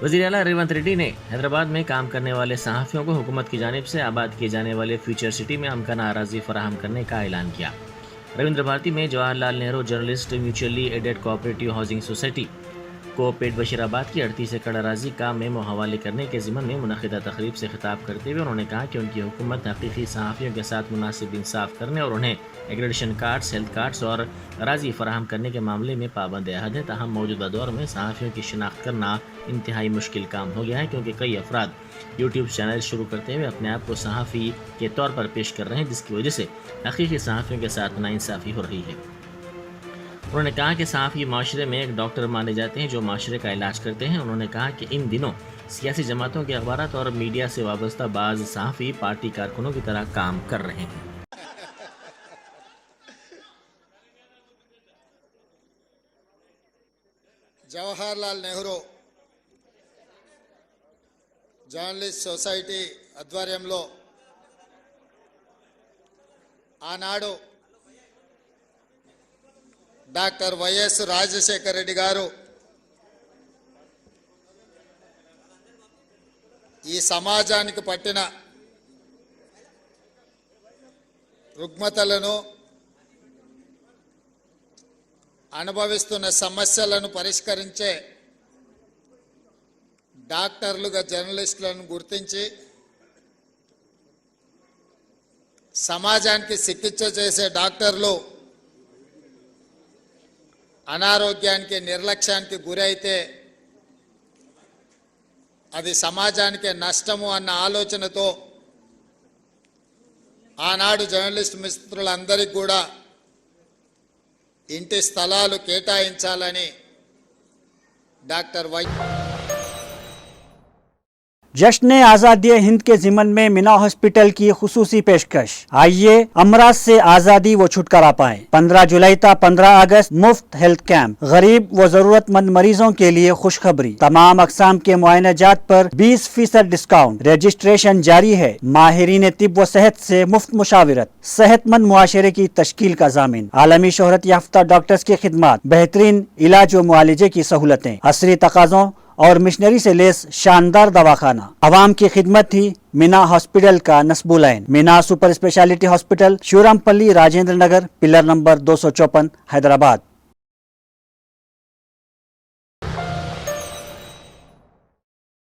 वज़ीर आला रेवंत रेड्डी ने हैदराबाद में काम करने वाले सहाफ़ियों को हुकूमत की जानिब से आबाद किए जाने वाले फ्यूचर सिटी में अमकाना अराज़ी फराहम करने का ऐलान किया। रविंद्र भारती में Jawaharlal Nehru journalist mutually aided cooperative housing society को पेट बशीराबाद की 38 एकड़ अराज़ी का मेमो हवाले करने के ज़िम्मन में मुनक़िदा तक़रीब से खिताब करते हुए उन्होंने कहा कि उनकी हुकूमत हकीकी सहाफ़ियों के साथ मुनासिब इंसाफ करने और उन्हें एग्रेडेशन कार्ड्स, हेल्थ कार्ड्स और अराज़ी फराहम करने के मामले में पाबंद अहद है। ताहम मौजूदा दौर में सहाफ़ियों की शिनाख्त करना इंतहाई मुश्किल काम हो गया है, क्योंकि कई अफराद यूट्यूब चैनल शुरू करते हुए अपने आप को सहाफ़ी के तौर पर पेश कर रहे हैं, जिसकी वजह से हकीकी सहाफ़ियों के साथ नाइंसाफ़ी हो रही है। उन्होंने कहा कि सहाफ़ी माशरे में एक डॉक्टर माने जाते हैं जो माशरे का इलाज करते हैं। उन्होंने कहा कि इन दिनों सियासी जमातों के अखबारात और मीडिया से वाबस्ता बाज़ सहाफ़ी पार्टी कारकुनों की तरह काम कर रहे हैं। జవహర్లాల్ నెహ్రూ జర్నలిస్ట్ సొసైటీ ఆధ్వర్యంలో ఆనాడు డాక్టర్ వైఎస్ రాజశేఖర రెడ్డి గారు ఈ సమాజానికి పట్టిన రుగ్మతలను అనుభవిస్తున్న సమస్యలను పరిష్కరించే డాక్టర్లుగా జర్నలిస్టులను గుర్తించి సమాజానికి చికిత్స చేసే డాక్టర్లు అనారోగ్యానికి నిర్లక్ష్యానికి గురైతే అది సమాజానికి నష్టము అన్న ఆలోచనతో ఆనాడు జర్నలిస్ట్ మిత్రులందరికీ కూడా ఇంటి స్థలాలు కేటాయించాలని డాక్టర్ వై जश्न आज़ादी हिंद के ज़िमन में मीना हॉस्पिटल की खुसूसी पेशकश। आइए अमराज से आज़ादी व छुटकारा पाएं। 15 जुलाई ta 15 अगस्त मुफ्त हेल्थ कैंप। गरीब व जरूरतमंद मरीजों के लिए खुशखबरी। तमाम अकसाम के मुआयनाजात पर 20% डिस्काउंट। रजिस्ट्रेशन जारी है। माहिरीन तिब व सेहत से मुफ्त मुशावरत। सेहतमंद मुआशरे की तश्कील का जामिन। आलमी शोहरत याफ्ता डॉक्टर्स की खिदमत। बेहतरीन इलाज व मुआलजे की सहूलतें। असरी तकाज़ों और मिशनरी से लेस शानदार दवाखाना। आवाम की खिदमत थी मीना हॉस्पिटल का नस्बुलैन। Meena super speciality hospital, Shivarampally, Rajendra Nagar, pillar number 254, Hyderabad.